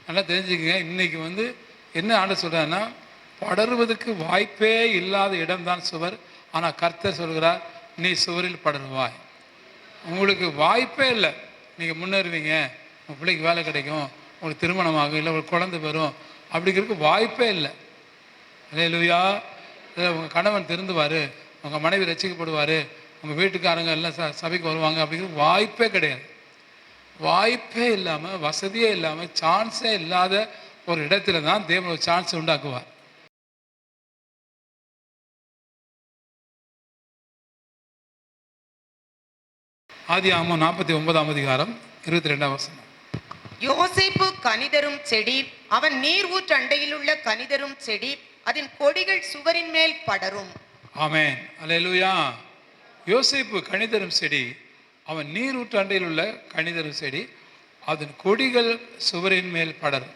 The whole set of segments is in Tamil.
நல்லா தெரிஞ்சுக்கங்க. இன்றைக்கி என்ன ஆண்டு சொல்கிறாருன்னா, படருவதற்கு வாய்ப்பே இல்லாத இடம்தான் சுவர். ஆனால் கர்த்தர் சொல்கிறார், நீ சுவரில் படருவாய். உங்களுக்கு வாய்ப்பே இல்லை, நீங்கள் முன்னேறுவீங்க, உங்கள் பிள்ளைக்கு வேலை கிடைக்கும், உங்களுக்கு திருமணமாகும், இல்லை உங்களுக்கு குழந்தை வரும், அப்படிங்கிறதுக்கு வாய்ப்பே இல்லை. அல்லேலூயா. உங்கள் கணவன் திருந்துவார், உங்கள் மனைவி ரட்சிக்கப்படுவார், உங்கள் வீட்டுக்காரங்க எல்லாம் சபைக்கு வருவாங்க அப்படிங்கிறது வாய்ப்பே கிடையாது. வாய்ப்பே இல்லாமல், வசதியே இல்லாமல், சான்ஸே இல்லாத ஒரு இடத்துல தான் தேவன் ஒரு சான்ஸ் உண்டாக்குவார். ஆதியாகமம் 49ஆம் அதிகாரம் 22ஆம் வசனம். யோசேப்பு கனிதரும் செடி, அவன் நீர் ஊற்றண்டையில் உள்ள கனிதரும் செடி, அதன் கொடிகள் சுவரின் மேல் படரும். ஆமென், அல்லேலூயா. யோசேப்பு கனிதரும் செடி, அவன் நீர் ஊற்றண்டையில் உள்ள கனிதரும் செடி, அதன் கொடிகள் சுவரின் மேல் படரும்.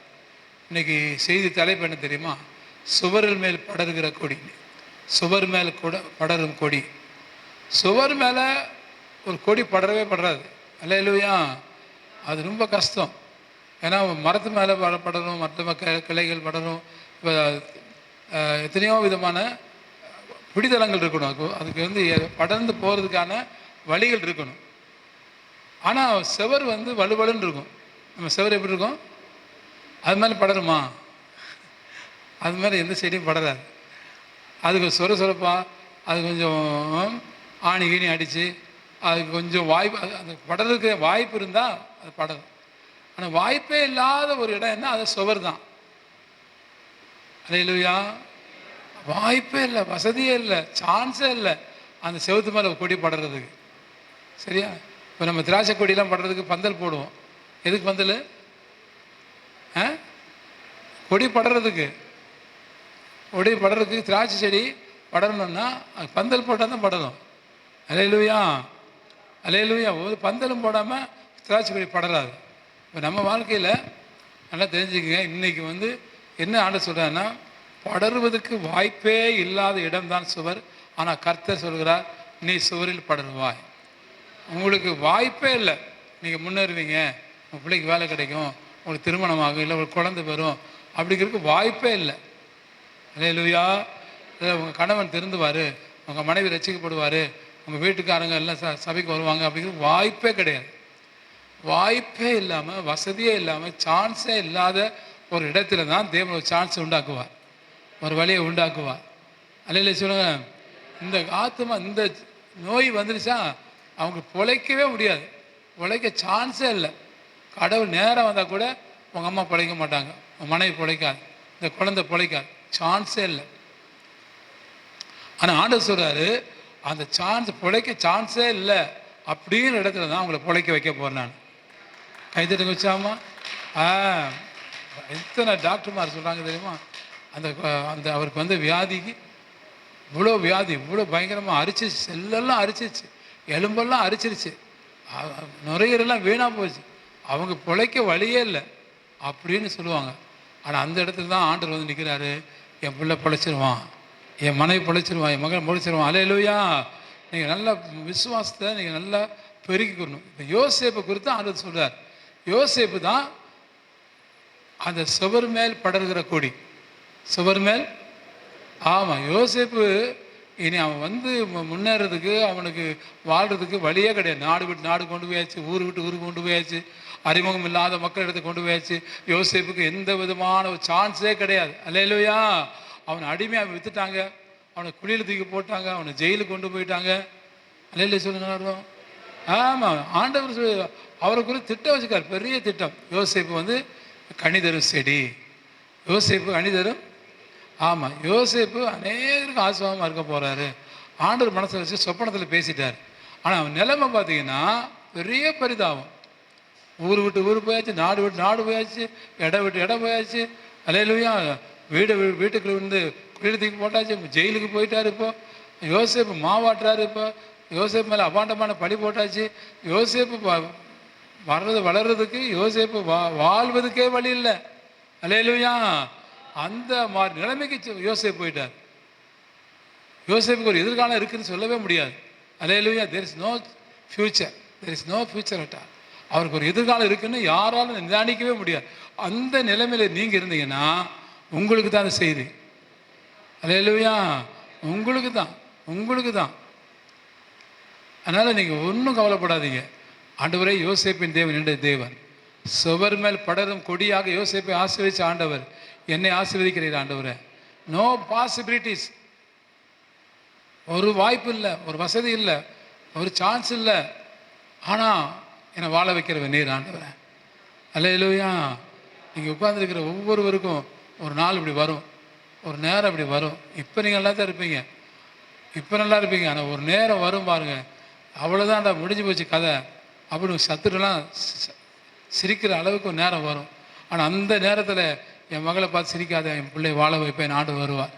இன்னைக்கு செய்தி தலைப்பு என்ன தெரியுமா? சுவரின் மேல் படருகிற கொடி. சுவர் மேல் கூட படரும் கொடி. சுவர் மேலே ஒரு கொடி படரவே படராது. அல்லேலூயா. அது ரொம்ப கஷ்டம். ஏன்னா மரத்து மேலே படரும், மற்ற கிளைகள் படரும். இப்போ எத்தனையோ விதமான பிடித்தளங்கள் இருக்கணும், அதுக்கு படர்ந்து போகிறதுக்கான வழிகள் இருக்கணும். ஆனால் செவர் வலுவலுன்னு இருக்கும். நம்ம செவர் எப்படி இருக்கும்? அது மேலே படருமா? அது மேலே எந்த செடியும் படராது. அதுக்கு சொரப்பாக அது கொஞ்சம் ஆணி கீணி அடித்து அதுக்கு கொஞ்சம் வாய்ப்பு, அது படறதுக்கு வாய்ப்பு இருந்தால் அது படரும். ஆனால் வாய்ப்பே இல்லாத ஒரு இடம் என்ன? அது சுவர் தான். அல்லேலூயா. வாய்ப்பே இல்லை, வசதியே இல்லை, சான்ஸே இல்லை அந்த செவத்து மேலே கொடி படுறதுக்கு. சரியா? இப்போ நம்ம திராட்சை கொடியெல்லாம் படுறதுக்கு பந்தல் போடுவோம். எதுக்கு பந்தல்? கொடி படுறதுக்கு. கொடி படுறதுக்கு திராட்சை செடி படரணும்னா அது பந்தல் போட்டால் தான் படணும். அல்லேலூயா, அல்லேலூயா. ஒரு பந்தலும் போடாமல் திராட்சை கொடி படராது. இப்போ நம்ம வாழ்க்கையில் நல்லா தெரிஞ்சுக்கங்க. இன்றைக்கி என்ன ஆண்டு சொல்கிறாருன்னா, படருவதற்கு வாய்ப்பே இல்லாத இடம்தான் சுவர். ஆனால் கர்த்தர் சொல்கிறார், நீ சுவரில் படருவாய். உங்களுக்கு வாய்ப்பே இல்லை, நீங்கள் முன்னேறுவீங்க, உங்கள் பிள்ளைக்கு வேலை கிடைக்கும், உங்களுக்கு திருமணமாகும், இல்லை உங்களுக்கு குழந்தை வரும், அப்படிங்கிறதுக்கு வாய்ப்பே இல்லை. அல்லேலூயா. உங்கள் கணவன் திருந்துவார், உங்கள் மனைவி ரட்சிக்கப்படுவார், உங்கள் வீட்டுக்காரங்க எல்லாம் சபைக்கு வருவாங்க, அப்படிங்கிறது வாய்ப்பே கிடையாது. வாய்ப்பே இல்லாமல், வசதியே இல்லாமல், சான்ஸே இல்லாத ஒரு இடத்துல தான் தேவன் ஒரு சான்ஸ் உண்டாக்குவார், ஒரு வழியை உண்டாக்குவார். அல்லேலூயா சொல்லுங்க. இந்த ஆத்மா, இந்த நோய் வந்துருச்சா அவங்க பிழைக்கவே முடியாது, பிழைக்க சான்ஸே இல்லை. கடவுள் நேரம் வந்தால் கூட உங்கள் அம்மா பிழைக்க மாட்டாங்க, உங்கள் மனைவி பிழைக்காது, இந்த குழந்தை பிழைக்காது, சான்ஸே இல்லை. ஆனால் ஆண்டவர் சொல்கிறாரு, அந்த சான்ஸ், பிழைக்க சான்ஸே இல்லை அப்படிங்கிற இடத்துல தான் அவங்களை பிழைக்க வைக்க போகிறேன் நான். கைத்தட்டுங்க வச்சாமா. எத்தனை டாக்டர்மார் சொல்கிறாங்க தெரியுமா? அந்த அவருக்கு வியாதிக்கு இவ்வளோ வியாதி, இவ்வளோ பயங்கரமாக அரிச்சிருச்சு, செல்லெல்லாம் அரிச்சிருச்சு, எலும்பெல்லாம் அரிச்சிருச்சு, நுரையீரலாம் வீணாக போச்சு, அவங்க பிழைக்க வழியே இல்லை அப்படின்னு சொல்லுவாங்க. ஆனால் அந்த இடத்துல தான் ஆண்டவர் நிற்கிறாரு, என் பிள்ளை பிழைச்சிருவான், என் மனைவி பிழைச்சிருவான், என் மகன் பிழைச்சிருவான். அல்லேலூயா. நீங்கள் நல்ல விசுவாசத்தை நீங்கள் நல்லா பெருக்கிக்கணும். இப்போ யோசேப்பை குறித்து ஆண்டவர் சொல்கிறார். யோசேப்பு தான் அந்த சுவர் மேல் படர்கிற கொடி. சுவர் மேல். ஆமாம், யோசேப்பு இனி அவன் முன்னேறதுக்கு, அவனுக்கு வாழ்கிறதுக்கு வழியே கிடையாது. நாடு விட்டு நாடு கொண்டு போயாச்சு, ஊர் விட்டு ஊருக்கு கொண்டு போயாச்சு, அறிமுகம் இல்லாத மக்கள் இடத்துக்கு கொண்டு போயாச்சு. யோசேப்புக்கு எந்த விதமான ஒரு சான்ஸே கிடையாது. அல்லேலூயா. அவனை அடிமையாக விற்றுட்டாங்க, அவனை குழியில் தூக்கி போட்டாங்க, அவனை ஜெயிலுக்கு கொண்டு போயிட்டாங்க. அல்லேலூயா சொல்லுங்க. ஆமாம், ஆண்டவர் அவரை குறித்து திட்டம் வச்சுக்கார், பெரிய திட்டம். யோசேப்பு கனிதரும் செடி. யோசேப்பு கனிதரும். ஆமாம், யோசேப்பு அநேகருக்கு ஆசீர்வாதமாக இருக்க போகிறாரு. ஆண்டவர் மனசை வச்சு சொப்பனத்தில் பேசிட்டார். ஆனால் அவன் நிலைமை பார்த்தீங்கன்னா பெரிய பரிதாபம். ஊர் விட்டு ஊர் போயாச்சு, நாடு விட்டு நாடு போயாச்சு, இடம் விட்டு இடம் போயாச்சு. அல்லேலூயா. வீட்டுக்குள்ள குளிர்த்துக்கு போட்டாச்சு, ஜெயிலுக்கு போயிட்டார். இப்போ யோசேப்பு மாவாட்டுறாரு. இப்போ யோசேப்பு மேலே அபாண்டமான பழி போட்டாச்சு. யோசேப்பு வளர்றதுக்கு, யோசேப்பு வாழ்வதுக்கே வழி இல்லை. அல்லேலூயா. அந்த மாதிரி நிலைமைக்கு யோசேப்பு போயிட்டார். யோசேப்புக்கு ஒரு எதிர்காலம் இருக்குதுன்னு சொல்லவே முடியாது. Hallelujah. There is no future, there is no future at all. அவருக்கு ஒரு எதிர்காலம் இருக்குன்னு யாராலும் நிதானிக்கவே முடியாது. அந்த நிலைமையில நீங்க இருந்தீங்கன்னா உங்களுக்கு தான் அந்த செய்தி. அல்லேலூயா, உங்களுக்கு தான். அதனால நீங்க ஒன்றும் கவலைப்படாதீங்க. ஆண்டவரே, யோசேப்பின் தேவன் என்னுடைய தேவன், சுவர் மேல் படரும் கொடியாக யோசேப்பை ஆசீர்வதிச்ச ஆண்டவர் என்னை ஆசீர்வதிக்கிறீர் ஆண்டவரே. நோ பாசிபிலிட்டிஸ், ஒரு வாய்ப்பு இல்லை, ஒரு வசதி இல்லை, ஒரு சான்ஸ் இல்லை. ஆனால் என்னை வாழ வைக்கிறவன் நீர் ஆண்டவரே. அல்லேலூயா. நீங்கள் உட்கார்ந்துருக்கிற ஒவ்வொருவருக்கும் ஒரு நாள் இப்படி வரும், ஒரு நேரம் இப்படி வரும். இப்போ நீங்கள் நல்லா தான் இருப்பீங்க, இப்போ நல்லா இருப்பீங்க. ஆனால் ஒரு நேரம் வரும் பாருங்க, அவ்வளோதான்டா முடிஞ்சு போச்சு கதை அப்படின்னு சத்துருலாம் சிரிக்கிற அளவுக்கு ஒரு நேரம் வரும். ஆனால் அந்த நேரத்தில் என் மகளை பார்த்து சிரிக்காத, என் பிள்ளை வாழ வைப்பேன் ஆண்டு வருவார்.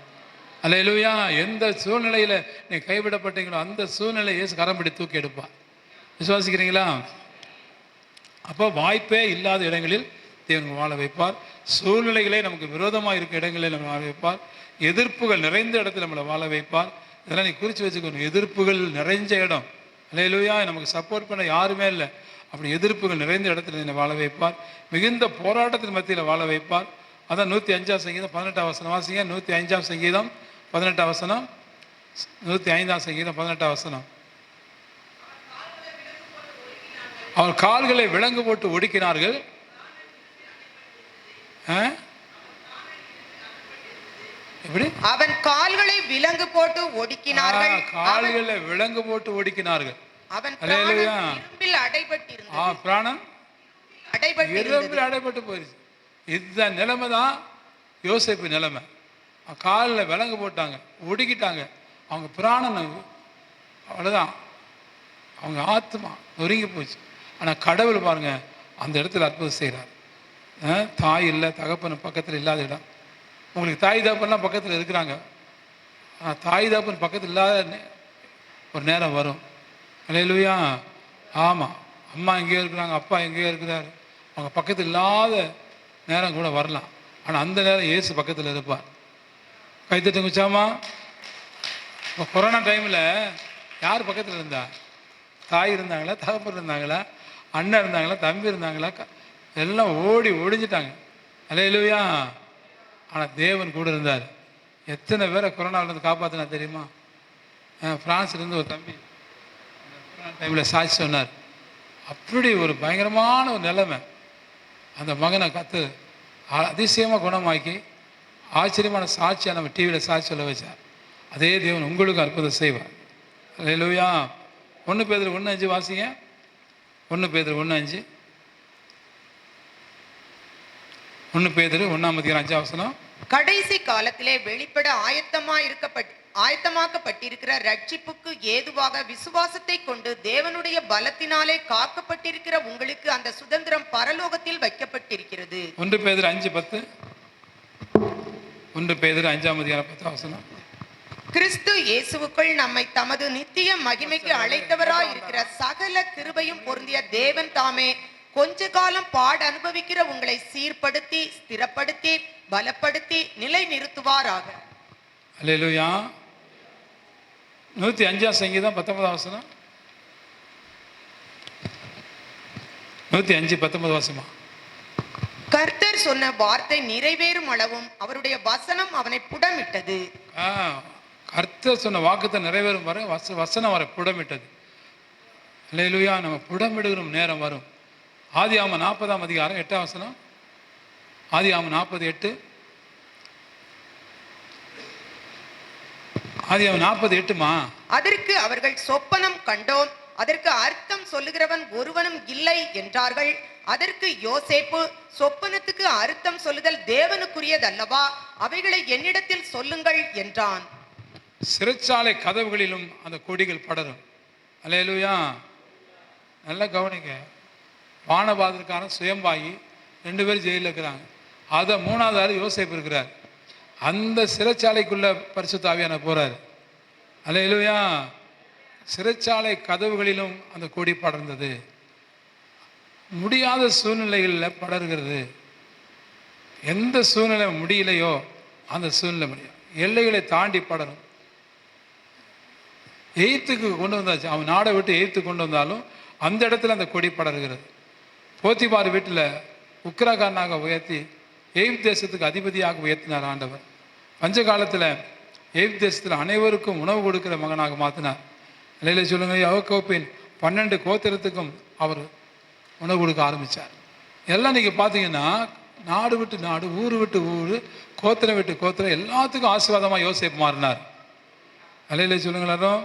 அல்லேலூயா. எந்த சூழ்நிலையில் நீ கைவிடப்பட்டீங்களோ அந்த சூழ்நிலை இயேசு கரம் பிடி தூக்கி எடுப்பார். விசுவாசிக்கிறீங்களா? அப்போ வாய்ப்பே இல்லாத இடங்களில் தேவன் வாழ வைப்பார். சூழ்நிலைகளே நமக்கு விரோதமாக இருக்க இடங்களில் நம்ம வாழ வைப்பார். எதிர்ப்புகள் நிறைந்த இடத்துல நம்மளை வாழ வைப்பார். இதெல்லாம் நீ குறித்து வச்சுக்கணும். எதிர்ப்புகள் நிறைஞ்ச இடம். அல்லேலூயா. நமக்கு சப்போர்ட் பண்ண யாருமே இல்லை. அப்படி எதிர்ப்புகள் நிறைந்த இடத்துல என்னை வாழ வைப்பார். மிகுந்த போராட்டத்தின் மத்தியில் வாழ வைப்பார். அதான் 105ஆம் சங்கீதம் 18ஆம் வசனம் வாசிங்க. 105ஆம் சங்கீதம் 18ஆம் வசனம், 105ஆம் சங்கீதம் 18ஆம் வசனம். அவர் கால்களை விலங்கு போட்டு ஒடுக்கினார்கள். எப்படி? அவன் கால்களை விலங்கு போட்டு ஒடுக்கினார்கள். கால்களை விலங்கு போட்டு ஒடுக்கினார்கள். அவன் இரும்பில் அடைபட்டிருந்தான். பிராணம் இரும்பில் அடைபட்டு போயிடுச்சு. இதுதான் நிலைமை தான் யோசேப்பு நிலைமை. காலில் விலங்கு போட்டாங்க, ஒடுக்கிட்டாங்க. அவங்க பிராணம் அவ்வளோதான், அவங்க ஆத்மா நொறுங்கி போச்சு. ஆனால் கடவுள் பாருங்க அந்த இடத்துல அற்புதம் செய்கிறார். தாய் இல்லை, தகப்பன் பக்கத்தில் இல்லாத இடம். உங்களுக்கு தாய் தகப்பன்லாம் பக்கத்தில் இருக்கிறாங்க, ஆனால் தாய் தகப்பன் பக்கத்தில் இல்லாத ஒரு நேரம் வரும். அல்லேலூயா. ஆமாம், அம்மா எங்கேயோ இருக்கிறாங்க, அப்பா எங்கேயோ இருக்கிறாரு, அவங்க பக்கத்தில் இல்லாத நேரம் கூட வரலாம். ஆனால் அந்த நேரம் இயேசு பக்கத்தில் இருப்பார். கைத்தட்டு குச்சாமா. இப்போ கொரோனா டைமில் யார் பக்கத்தில் இருந்தா? தாய் இருந்தாங்களா, தகப்பன் இருந்தாங்களா, அண்ணன் இருந்தாங்களா, தம்பி இருந்தாங்களா? எல்லாம் ஓடி ஒழிஞ்சிட்டாங்க. அல்லேலூயா. ஆனால் தேவன் கூட இருந்தார். எத்தனை பேரை கொரோனாவிலேருந்து காப்பாற்றினா தெரியுமா? ஃப்ரான்ஸ்லேருந்து ஒரு தம்பி கொரோனா டைமில் சாட்சி சொன்னார். அப்படி ஒரு பயங்கரமான ஒரு நிலைமை. அந்த மகனை கற்று அதிசயமாக குணமாக்கி ஆச்சரியமான சாட்சியாக நம்ம டிவியில் சாட்சி சொல்ல வச்சார். அதே தேவன் உங்களுக்கு அற்புதம் செய்வார். அல்லேலூயா. 1 பேதுரு 1:5 வாசிங்க. 1 பேதுரு 1:5. 1 பேதுரு 1:5 வசனம். கடைசி காலத்திலே வெளிப்பட ஆயத்தமாக்கப்பட்டிருக்கிற ரட்சிப்புக்கு ஏதுவாக விசுவாசத்தை கொண்டு தேவனுடைய பலத்தினாலே காக்கப்பட்டிருக்கிற உங்களுக்கு அந்த சுதந்திரம் பரலோகத்தில் வைக்கப்பட்டிருக்கிறது. 1 பேதுரு 5:10. 1 பேதுரு 5:10 வசனம். கிறிஸ்து இயேசுவுக்குள் நம்மை தமது நித்திய மகிமைக்கு அழைத்தவராய் இருக்கிற சகல கிருபையும் பொருந்திய தேவன் தாமே கொஞ்ச காலம் பாட அனுபவிக்கிற உங்களை சீர்படுத்தி ஸ்திரப்படுத்தி பலப்படுத்தி நிலை நிறுத்துவாராக. அல்லேலூயா. 105ஆம் சங்கீதம் 19ஆம் வசனம். 105:19 வசனமா. கர்த்தர் சொன்ன வார்த்தை நிறைவேறும் அளவும் அவருடைய வசனம் அவனை புடமிட்டது. கர்த்தர் சொன்ன வாக்குத்தை நிறைவேறும் வரை வசனம் வரை புடமிட்டது. அல்லேலூயா. நம்ம புடமிடுகிற நேரம் வரும். ஆதியாகமம் 40ஆம் அதிகாரம் 8ஆம் வசனம். ஆதியாகமம் 40:8. ஆதியாகமம் 40:8மா. அதற்கு அவர்கள் சொப்பனம் கண்டோம், அதற்கு அர்த்தம் சொல்லுகிறவன் ஒருவனும் இல்லை என்றார்கள். அதற்கு யோசேப்பு, சொப்பனத்துக்கு அர்த்தம் சொல்லுதல் தேவனுக்குரியதல்லவா, அவைகளை என்னிடத்தில் சொல்லுங்கள் என்றான். சிறைச்சாலை கதவுகளிலும் அந்த கொடிகள் படரும். அல்லேலூயா. நல்லா கவனிங்க. வானபாதற்காரன் சுயம்பாகி 2 பேர் ஜெயிலில் இருக்கிறாங்க. அதை 3வது ஆள் யோசேப்பு இருக்கிறார். அந்த சிறைச்சாலைக்குள்ள பரிசுத்த ஆவியானவர் போறாரு. அல்லேலூயா. சிறைச்சாலை கதவுகளிலும் அந்த கொடி படர்ந்தது. முடியாத சூழ்நிலைகளில் படர்கிறது. எந்த சூழ்நிலை முடியலையோ அந்த சூழ்நிலை முடியும். எல்லைகளை தாண்டி படரும். எய்த்துக்கு கொண்டு வந்தாச்சு. அவன் நாடை விட்டு எய்த்து கொண்டு வந்தாலும் அந்த இடத்துல அந்த கொடி படர்கிறது. போத்திபார் வீட்டில் உக்கிரகாரனாக உயர்த்தி எகிப்து தேசத்துக்கு அதிபதியாக உயர்த்தினார் ஆண்டவர். பஞ்ச காலத்தில் எகிப்து தேசத்தில் அனைவருக்கும் உணவு கொடுக்கிற மகனாக மாற்றினார். இல்லையில சொல்லுங்க, யாக்கோபின் 12 கோத்திரத்துக்கும் அவர் உணவு கொடுக்க ஆரம்பித்தார். எல்லாம் நீங்கள் பார்த்தீங்கன்னா நாடு விட்டு நாடு, ஊர் விட்டு ஊர், கோத்திரம் விட்டு கோத்திரம், எல்லாத்துக்கும் ஆசீர்வாதமாக யோசேப்பு மாறினார். அல்லையில சொல்லுங்களேன்,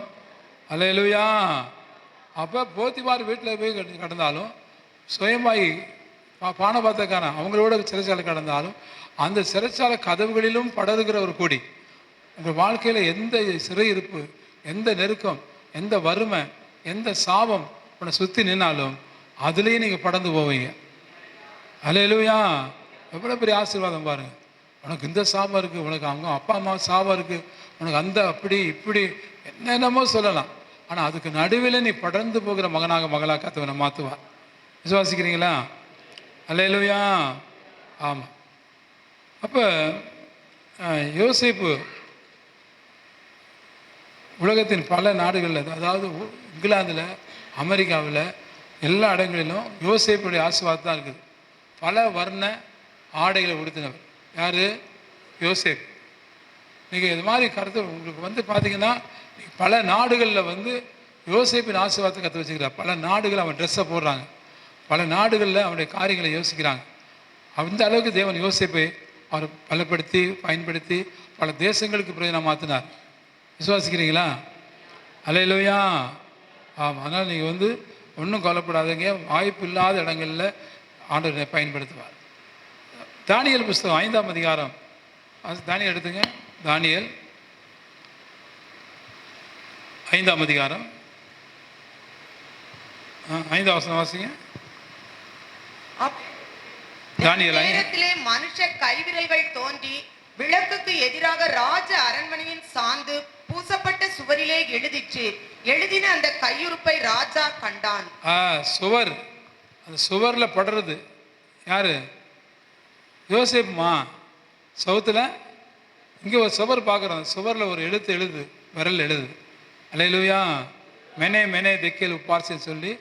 அல்லேலூயா. அப்போ போத்திபார் வீட்டில் போய் கடந்தாலும், சுயமாய் பானபாத்தக்காரன் அவங்களோட சிறைச்சாலை கடந்தாலும், அந்த சிறைச்சாலை கதவுகளிலும் படருகிற ஒரு கொடி. உங்கள் வாழ்க்கையில் எந்த சிறையிருப்பு, எந்த நெருக்கம், எந்த வறுமை, எந்த சாபம் உன்னை சுற்றி நின்னாலும் அதுலேயும் நீங்கள் படர்ந்து போவீங்க. அல்லேலூயா. எவ்வளோ பெரிய ஆசீர்வாதம் பாருங்கள். உனக்கு இந்த சாபம் இருக்குது, உனக்கு அவங்க அப்பா அம்மா சாபம் இருக்குது, உனக்கு அந்த அப்படி இப்படி என்னென்னமோ சொல்லலாம். ஆனால் அதுக்கு நடுவில் நீ படர்ந்து போகிற மகனாக மகளாக கர்த்தர் மாற்றுவார். விசுவாசிக்கிறீங்களா? அல்லேலூயா. ஆமாம். அப்போ யோசேப்பு உலகத்தின் பல நாடுகளில், அதாவது இங்கிலாந்தில், அமெரிக்காவில், எல்லா இடங்களிலும் யோசேப்புடைய ஆசீர்வாதம் தான் இருக்குது. பல வர்ண ஆடைகளை உடுத்தினவர் யார்? யோசேப்பு. நீங்கள் இது மாதிரி கருத்து உங்களுக்கு பார்த்தீங்கன்னா, பல நாடுகளில் யோசேப்பின் ஆசீர்வாதத்தை கற்று வச்சுக்கிறார். பல நாடுகள் அவன் ட்ரெஸ்ஸை போடுறாங்க, பல நாடுகளில் அவனுடைய காரியங்களை யோசிக்கிறாங்க. அந்த அளவுக்கு தேவன் யோசேப்பை அவர் பலப்படுத்தி பயன்படுத்தி பல தேசங்களுக்கு பிரயோஜனம் மாற்றினார். விசுவாசிக்கிறீங்களா? அல்லேலூயா. ஆமாம். அதனால் நீங்கள் ஒன்றும் கவலைப்படாதீங்க. வாய்ப்பு இல்லாத இடங்களில் ஆண்டவரை பயன்படுத்துவார். தானியேல் புஸ்தகம் 5ஆம் அதிகாரம், தானியேல் எடுத்துங்க. தானியேல் 5ஆம் அதிகாரம் 5ஆம் வசனம் வாசிங்க. தானியேல் நேரத்திலே மனுஷ கைவிரல்கள் தோன்றி விளக்குக்கு எதிராக ராஜ அரண்மனையின் சாந்து பூசப்பட்ட சுவரிலே எழுதிச்சு. எழுதின அந்த கையுறுப்பை ராஜா கண்டான். சுவர், அந்த சுவரில் படுறது யாரு? யோசேப்புமா. சவுத்தில் இங்கே ஒரு சுவர் பார்க்குறோம், சுவரில் ஒரு எழுது, விரல் எழுது. அல்லேலூயா. மெனே மெனே தெக்கேல் உப்பார்சின்னு சொல்லி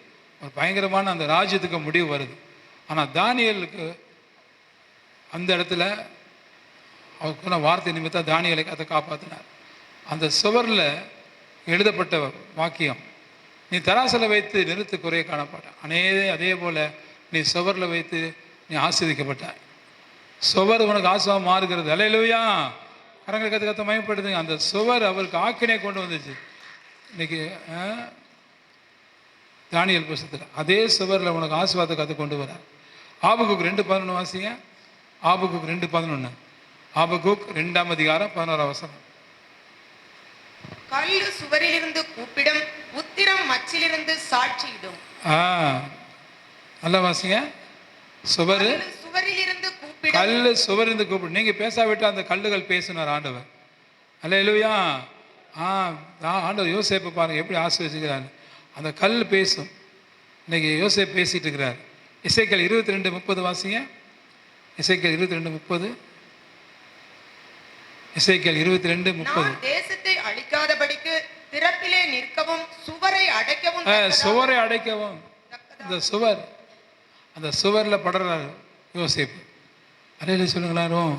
ஒரு பயங்கரமான அந்த ராஜ்யத்துக்கு முடிவு வருது. ஆனால் தானியேலுக்கு அந்த இடத்துல அவருக்குள்ள வார்த்தை நிமித்தம் தானியேலை அதை காப்பாற்றினார். அந்த சுவரில் எழுதப்பட்ட வாக்கியம், நீ தராசில் வைத்து நிறுத்து குறைய காணப்பட்ட அதே போல் நீ சுவரில் வைத்து நீ ஆஸ்வதிக்கப்பட்டாய். சுவர் உனக்கு ஆசீர்வாதம் மாறுகிறது. அல்லேலூயா. கரங்களை கற்று மயப்படுத்துங்க. அந்த சுவர் அவருக்கு ஆக்கினை கொண்டு வந்துச்சு. இன்னைக்கு தானியேல் புஸ்தகத்தில் அதே சுவரில் உனக்கு ஆசீர்வாதத்தை கற்று கொண்டு வர. ஆபகுக் 2:11 வாசிங்க. ஆபகுக் 2:11. ஆபகுக் 2ஆம் அதிகாரம் 11ஆம் வசனம். கல்லு சுவரிலிருந்து கூப்பிடும், உத்திரம் மச்சிலிருந்து சாட்சியிடும். நல்லா வாசிங்க. சுவர் சுவரிலிருந்து கூப்பிடும், கல்லு சுவரிலிருந்து கூப்பிடும். நீங்க பேசாவிட்டா அந்த கல்லுகள் பேசினார் ஆண்டவர். அல்லேலூயா. ஆண்டவர் யோசேப்பை பாருங்க எப்படி ஆசீர்வதிக்கிறார். அந்த கல் பேசும். இன்னைக்கு யோசேப்பு பேசிட்டு இருக்கிறார். எசேக்கியேல் 22:30 வாசிங்க. எசேக்கியேல் 22:30. எசேக்கியேல் 22:30. தேசத்தை அழிக்காதபடிக்கு திறப்பிலே நிற்கவும் சுவரை அடைக்கவும். சுவரை அடைக்கவும். அந்த சுவரில் படுறாரு யோசேப்பு. அலையில சொல்லுங்களாரும்,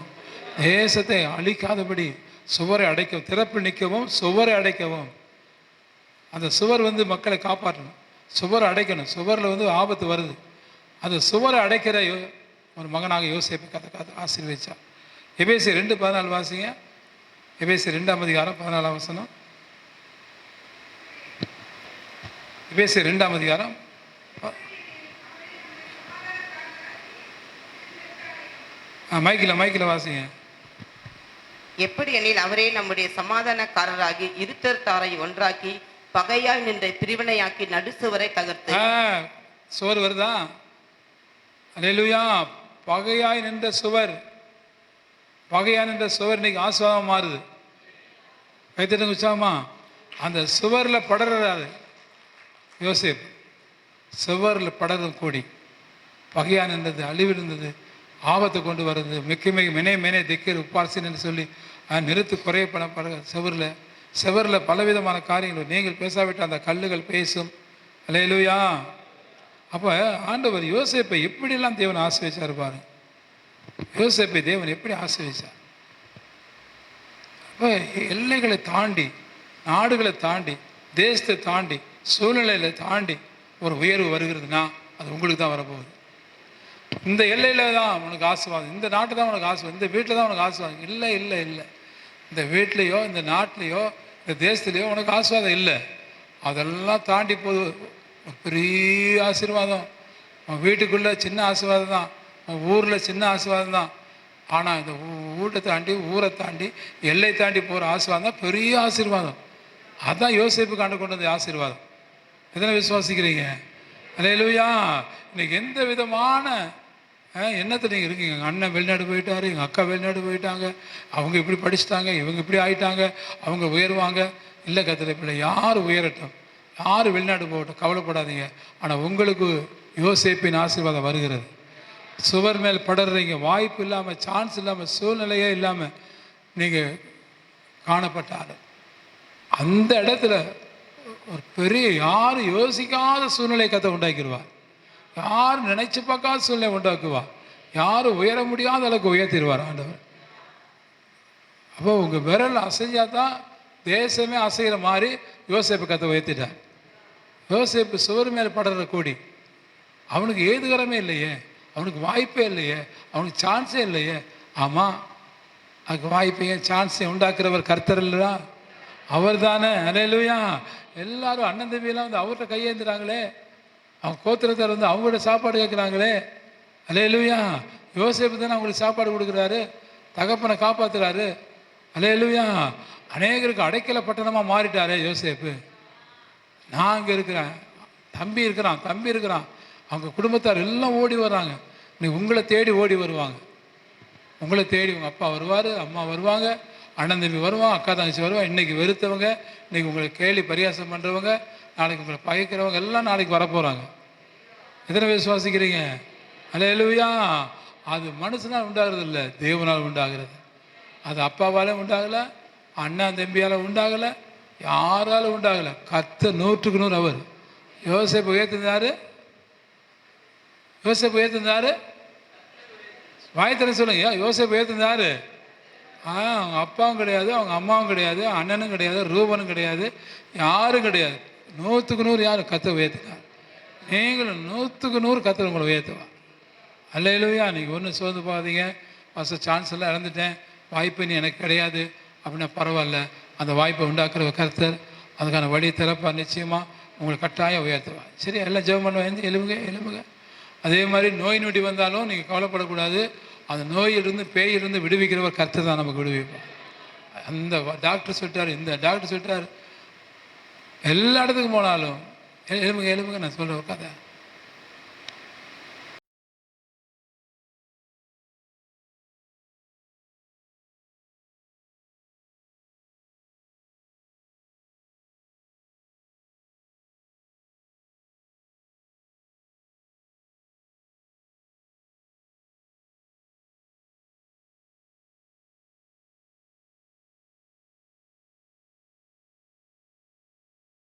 தேசத்தை அழிக்காதபடி சுவரை அடைக்கவும், திறப்பில் நிற்கவும், சுவரை அடைக்கவும். அந்த சுவர் மக்களை காப்பாற்றணும், சுவரை அடைக்கணும். சுவரில் ஆபத்து வருது. அந்த சுவரை அடைக்கிற ஒரு மகனாக யோசேப்பு கதை ஆசீர்வதிச்சா. எபேசியர் 2:14 வாசிங்க. எபேசியர் 2ஆம் அதிகாரம் 14ஆம் வசனம். எபேசியர் 2ஆம் அதிகாரம் மைக்கில் வாசிங்க. எப்படி எனில் அவரே நம்முடைய சமாதானக்காரராகி இருத்தர் ஒன்றாக்கி பகையாய் நின்ற பிரிவினையாக்கி நடுசுவரை தகர்த்து. சுவர் வருதா? அல்லேலூயா. பகையாய் நின்ற சுவர், பகையாய் நின்ற சுவர் இன்னைக்கு ஆசீர்வாதமா மாறுது. கைத்தட்டு உற்சாகமா. அந்த சுவரில் படறாரு யோசேப்பு. சுவரில் படரும் கூடி பகையாக நின்றது, அழிவு இருந்தது, ஆபத்தை கொண்டு வருது. மிக்க மெனே மெனே திக்கர் உப்பார்சின் என்று சொல்லி நிறுத்து குறையப்பட செவரில் பலவிதமான காரியங்கள். நீங்கள் பேசாவிட்டு அந்த கல்லுகள் பேசும். அல்லேலூயா. அப்போ ஆண்டவர் யோசேப்பை எப்படியெல்லாம் தேவன் ஆசீர்வதிச்சார் பாருங்க. யோசேப்பை தேவன் எப்படி ஆசீர்வதிச்சார். அப்போ எல்லைகளை தாண்டி, நாடுகளை தாண்டி, தேசத்தை தாண்டி, சூழ்நிலைகளை தாண்டி ஒரு உயர்வு வருகிறதுனா அது உங்களுக்கு தான் வரப்போகுது. இந்த எல்லையில் தான் உனக்கு ஆசீர்வாதம், இந்த நாட்டு தான் உனக்கு ஆசீர்வாதம், இந்த வீட்டில் தான் உனக்கு ஆசீர்வாதம். இல்லை இல்லை இல்லை, இந்த வீட்லேயோ இந்த நாட்டிலையோ இந்த தேசத்துலேயோ உனக்கு ஆசீர்வாதம் இல்லை. அதெல்லாம் தாண்டி போது பெரிய ஆசீர்வாதம். உன் வீட்டுக்குள்ளே சின்ன ஆசீர்வாதம் தான், உன் ஊரில் சின்ன ஆசீர்வாதம் தான். ஆனால் இந்த வீட்டை தாண்டி, ஊரை தாண்டி, எல்லை தாண்டி போகிற ஆசீர்வாதம் தான் பெரிய ஆசீர்வாதம். அதுதான் யோசேப்புக்கு ஆண்டு கொண்டு வந்த ஆசீர்வாதம். எத்தனை விசுவாசிக்கிறீங்க? அல்லேலூயா. இன்னைக்கு எந்த விதமான எண்ணத்தை நீங்கள் இருக்கீங்க? எங்கள் அண்ணன் வெளிநாடு போயிட்டாரு, எங்கள் அக்கா வெளிநாடு போயிட்டாங்க, அவங்க இப்படி படிச்சுட்டாங்க, இவங்க இப்படி ஆயிட்டாங்க, அவங்க உயர்வாங்க. இல்லை கர்த்தருடைய பிள்ளை, யார் உயரட்டும், யார் வெளிநாடு போகட்டும், கவலைப்படாதீங்க. ஆனால் உங்களுக்கு யோசேப்பின் ஆசீர்வாதம் வருகிறது. சுவர் மேல் படறீங்க, வாய்ப்பு இல்லாமல், சான்ஸ் இல்லாமல், சூழ்நிலையே இல்லாமல் நீங்கள் காணப்பட்டாலும் அந்த இடத்துல ஒரு பெரிய யாரும் யோசிக்காத சூழ்நிலை கத்தை உண்டாக்கிடுவார். யாரும் நினைச்சு பார்க்காத சூழ்நிலை உண்டாக்குவார். யாரும் உயர முடியாத அளவுக்கு உயர்த்திடுவார் ஆண்டவர். அப்போ உங்கள் விரல் அசைஞ்சாதான் தேசமே அசைகிற மாதிரி யோசேப்பு கத்தை உயர்த்திட்டார். யோசேப்பு சுவர் மேல் படுற கூடி, அவனுக்கு ஏதுகரமே இல்லையே, அவனுக்கு வாய்ப்பே இல்லையே, அவனுக்கு சான்ஸே இல்லையே. ஆமாம், அதுக்கு வாய்ப்பையும் சான்ஸையும் உண்டாக்குறவர் கர்த்தர் இல்லையா? அவர் தானே. அல்லேலூயா. எல்லாரும் அண்ணன் தம்பியெல்லாம் வந்து அவர்கிட்ட கையேந்துறாங்களே, அவங்க கோத்திரத்தார் வந்து அவங்களோட சாப்பாடு கேட்குறாங்களே. அல்லேலூயா. யோசேப்பு தானே அவங்களுக்கு சாப்பாடு கொடுக்குறாரு, தகப்பனை காப்பாற்றுறாரு. அல்லேலூயா. அநேகருக்கு அடைக்கல பட்டணமாக மாறிட்டாரே யோசேப்பு. நான் அங்கே இருக்கிறேன், தம்பி இருக்கிறான், அவங்க குடும்பத்தார் எல்லாம் ஓடி வர்றாங்க. நீ உங்களை தேடி ஓடி வருவாங்க. உங்களை தேடி உங்கள் அப்பா வருவார், அம்மா வருவாங்க, அண்ணன் தம்பி வருவான், அக்கா தங்கச்சி வருவான். இன்றைக்கி வெறுத்தவங்க, இன்றைக்கி உங்களை கேலி பரியாசம் பண்ணுறவங்க, நாளைக்கு உங்களை பகைக்கிறவங்க எல்லாம் நாளைக்கு வரப்போகிறாங்க. எத்தனை விசுவாசிக்கிறீங்க? அல்லேலூயா. அது மனுஷனால் உண்டாகிறது இல்லை, தேவனால் உண்டாகிறது. அது அப்பாவால் உண்டாகலை, அண்ணன் தம்பியால் உண்டாகலை, யாராலும் உண்டாகலை. கர்த்தர் 100க்கு 100 அவர். யோசேப்பு உயர்த்தினாரு, யோசேப்பு உயர்த்தினாரு. வாய்த்தனை சொல்லுங்க, யோசேப்பு உயர்த்தினாரு. அவங்க அப்பாவும் கிடையாது, அவங்க அம்மாவும் கிடையாது, அண்ணனும் கிடையாது, ரூபனும் கிடையாது, யாரும் கிடையாது. 100க்கு 100 யாரும் கர்த்தர் உயர்த்தினார். நீங்களும் 100க்கு 100 கர்த்தர் உங்களை உயர்த்துவா. அல்லேலூயா. நீங்கள் ஒன்றும் சோர்ந்து போகாதீங்க. சான்ஸ் எல்லாம் இழந்துட்டேன், வாய்ப்பு நீ எனக்கு கிடையாது அப்படின்னா பரவாயில்ல. அந்த வாய்ப்பை உண்டாக்குற கர்த்தர் அதுக்கான வழி திறப்பா. நிச்சயமாக உங்களை கட்டாயம் உயர்த்துவா. சரி, எல்லாம் ஜெபம் பண்ணுவேன், எலும்புங்க. அதே மாதிரி நோய் நொடி வந்தாலும் நீங்கள் கவலைப்படக்கூடாது. அந்த நோயிலிருந்து, பேயிலிருந்து விடுவிக்கிறவர் கர்த்தர் தான் நமக்கு விடுவிப்பார். அந்த டாக்டர் சொல்லிட்டார், இந்த டாக்டர் சொல்லிட்டார், எல்லா இடத்துக்கும் போனாலும் எலும்புங்க நான் சொல்கிறேன் கதை.